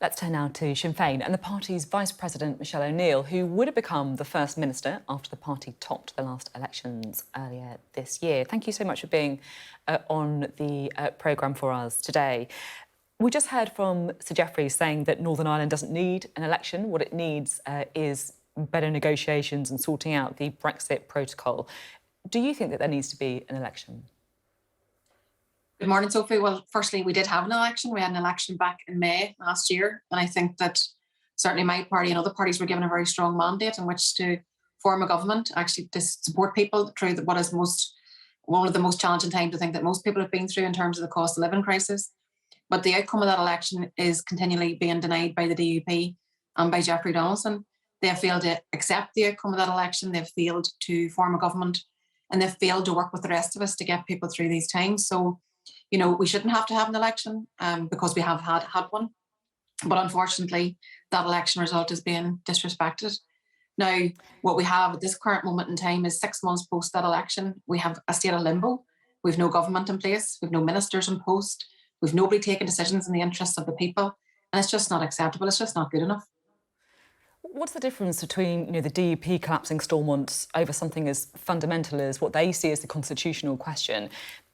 Let's turn now to Sinn Fein and the party's Vice President, Michelle O'Neill, who would have become the First Minister after the party topped the last elections earlier this year. Thank you so much for being on the programme for us today. We just heard from Sir Geoffrey saying that Northern Ireland doesn't need an election. What it needs is better negotiations and sorting out the Brexit protocol. Do you think that there needs to be an election? Good morning, Sophie. Well, firstly, we did have an election. We had an election back in May last year. And I think that certainly my party and other parties were given a very strong mandate in which to form a government, actually to support people through what is one of the most challenging times I think that most people have been through in terms of the cost of living crisis. But the outcome of that election is continually being denied by the DUP and by Jeffrey Donaldson. They have failed to accept the outcome of that election. They've failed to form a government and they've failed to work with the rest of us to get people through these times. So, we shouldn't have to have an election because we have had one. But unfortunately, that election result is being disrespected. Now, what we have at this current moment in time is 6 months post that election. We have a state of limbo. We've no government in place. We've no ministers in post. We've nobody taking decisions in the interests of the people. And it's just not acceptable. It's just not good enough. What's the difference between the DUP collapsing Stormont over something as fundamental as what they see as the constitutional question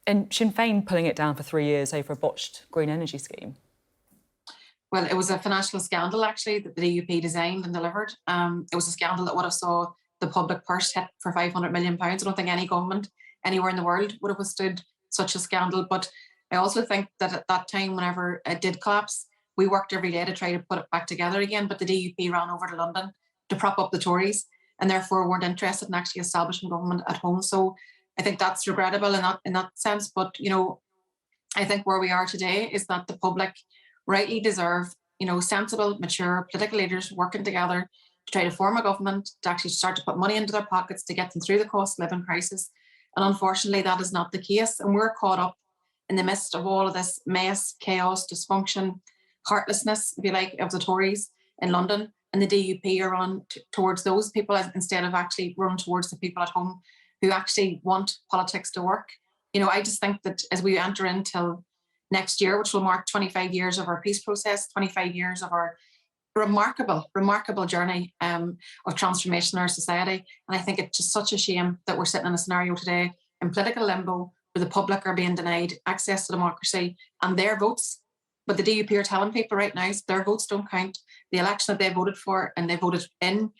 and Sinn Féin pulling it down for 3 years over a botched green energy scheme? Well, it was a financial scandal, actually, that the DUP designed and delivered. It was a scandal that would have saw the public purse hit for £500 million. I don't think any government anywhere in the world would have withstood such a scandal. But I also think that at that time, whenever it did collapse, we worked every day to try to put it back together again. But the DUP ran over to London to prop up the Tories and therefore weren't interested in actually establishing government at home. So I think that's regrettable in that sense. But, I think where we are today is that the public rightly deserve, sensible, mature political leaders working together to try to form a government, to actually start to put money into their pockets to get them through the cost of living crisis. And unfortunately, that is not the case. And we're caught up in the midst of all of this mess, chaos, dysfunction, heartlessness, if you like, of the Tories in London. And the DUP are on towards those people instead of actually run towards the people at home who actually want politics to work. I just think that as we enter into next year, which will mark 25 years of our peace process, 25 years of our remarkable journey of transformation in our society. And I think it's just such a shame that we're sitting in a scenario today in political limbo where the public are being denied access to democracy and their votes. But the DUP are telling people right now their votes don't count. The election that they voted for and they voted in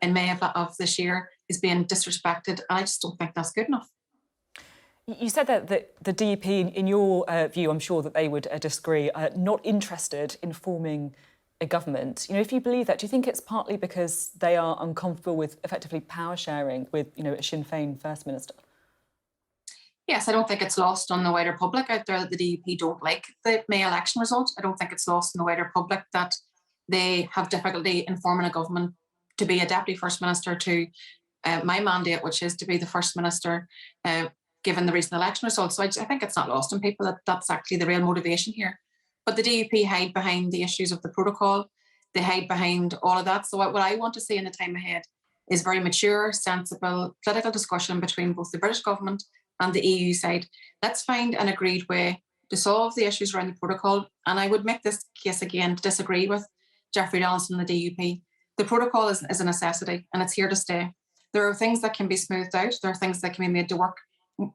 May of this year is being disrespected. And I just don't think that's good enough. You said that the DUP, in your view, I'm sure that they would disagree, not interested in forming a government. If you believe that, do you think it's partly because they are uncomfortable with effectively power sharing with, a Sinn Féin First Minister? Yes, I don't think it's lost on the wider public out there that the DUP don't like the May election result. I don't think it's lost on the wider public that they have difficulty in forming a government to be a Deputy First Minister to my mandate, which is to be the First Minister given the recent election results. So I think it's not lost on people that that's actually the real motivation here. But the DUP hide behind the issues of the protocol. They hide behind all of that. So what I want to see in the time ahead is very mature, sensible political discussion between both the British government and the EU side. Let's find an agreed way to solve the issues around the protocol. And I would make this case again to disagree with Jeffrey Donaldson and the DUP. The protocol is a necessity and it's here to stay. There are things that can be smoothed out. There are things that can be made to work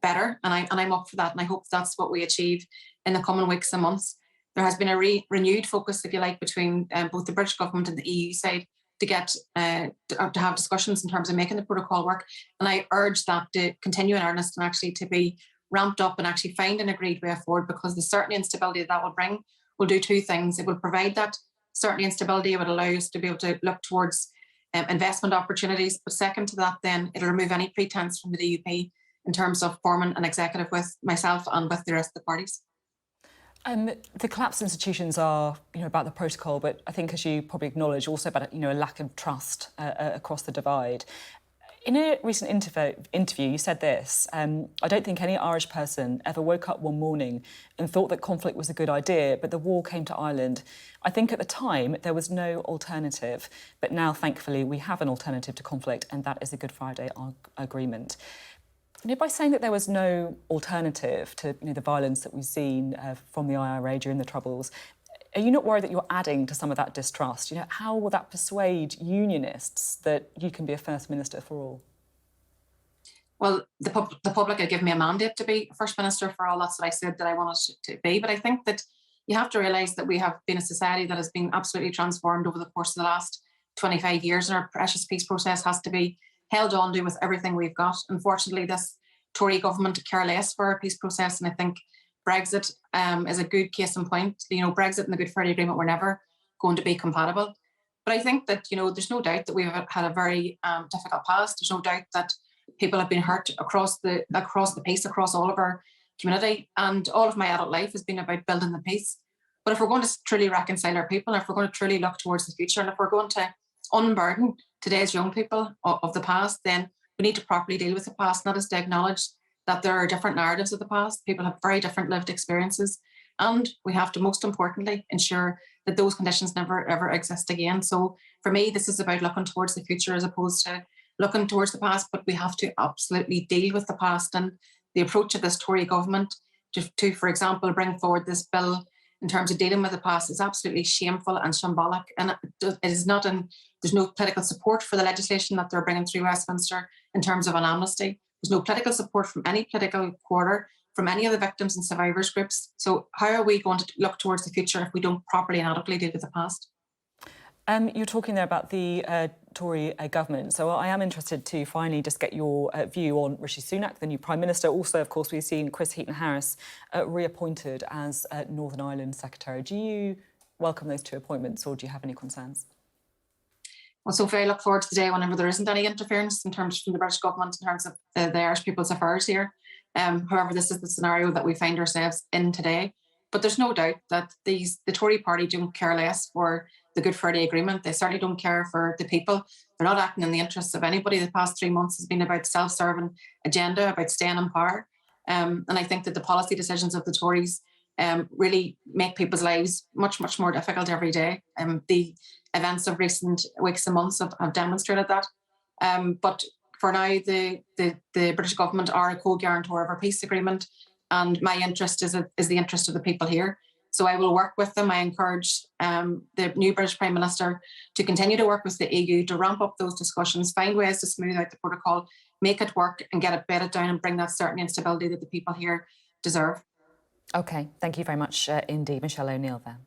better. And I'm up for that. And I hope that's what we achieve in the coming weeks and months. There has been a renewed focus, if you like, between both the British government and the EU side to get to have discussions in terms of making the protocol work. And I urge that to continue in earnest and actually to be ramped up and actually find an agreed way forward, because the certainty and stability that will bring will do two things. It will provide that certainty and stability. It would allow us to be able to look towards investment opportunities. But second to that, then it'll remove any pretense from the DUP in terms of forming an executive with myself and with the rest of the parties. The collapsed institutions are, about the protocol, but I think, as you probably acknowledge, also about, a lack of trust across the divide. In a recent interview, you said this: I don't think any Irish person ever woke up one morning and thought that conflict was a good idea, but the war came to Ireland. I think at the time there was no alternative, but now, thankfully, we have an alternative to conflict, and that is the Good Friday Agreement. By saying that there was no alternative to the violence that we've seen from the IRA during the Troubles, Are you not worried that you're adding to some of that distrust? How will that persuade unionists that you can be a First Minister for all? Well, the public had given me a mandate to be First Minister for all. That's what I said that I wanted to be. But I think that you have to realise that we have been a society that has been absolutely transformed over the course of the last 25 years, and our precious peace process has to be held on to with everything we've got. Unfortunately, this Tory government care less for our peace process, and I think Brexit is a good case in point. Brexit and the Good Friday Agreement were never going to be compatible. But I think that, there's no doubt that we've had a very difficult past. There's no doubt that people have been hurt across the piece, across all of our community. And all of my adult life has been about building the peace. But if we're going to truly reconcile our people, if we're going to truly look towards the future, and if we're going to unburden today's young people of the past, then we need to properly deal with the past, not just to acknowledge that there are different narratives of the past. People have very different lived experiences. And we have to, most importantly, ensure that those conditions never, ever exist again. So for me, this is about looking towards the future as opposed to looking towards the past, but we have to absolutely deal with the past. And the approach of this Tory government to, for example, bring forward this bill in terms of dealing with the past is absolutely shameful and shambolic. And it is not there's no political support for the legislation that they're bringing through Westminster in terms of an amnesty. There's no political support from any political quarter, from any of the victims and survivors groups. So how are we going to look towards the future if we don't properly and adequately deal with the past? You're talking there about the Tory government. So I am interested to finally just get your view on Rishi Sunak, the new Prime Minister. Also, of course, we've seen Chris Heaton-Harris reappointed as Northern Ireland Secretary. Do you welcome those two appointments, or do you have any concerns? Well, Sophie, I look forward to the day whenever there isn't any interference from the British government in terms of the Irish people's affairs here. However, this is the scenario that we find ourselves in today. But there's no doubt that the Tory party don't care less for the Good Friday Agreement. They certainly don't care for the people. They're not acting in the interests of anybody. The past 3 months has been about self-serving agenda, about staying in power. And I think that the policy decisions of the Tories really make people's lives much, much more difficult every day. The events of recent weeks and months have demonstrated that. But for now, the British government are a co-guarantor of our peace agreement, and my interest is the interest of the people here. So I will work with them. I encourage the new British Prime Minister to continue to work with the EU to ramp up those discussions, find ways to smooth out the protocol, make it work and get it bedded down and bring that certainty and stability that the people here deserve. OK, thank you very much indeed. Michelle O'Neill there.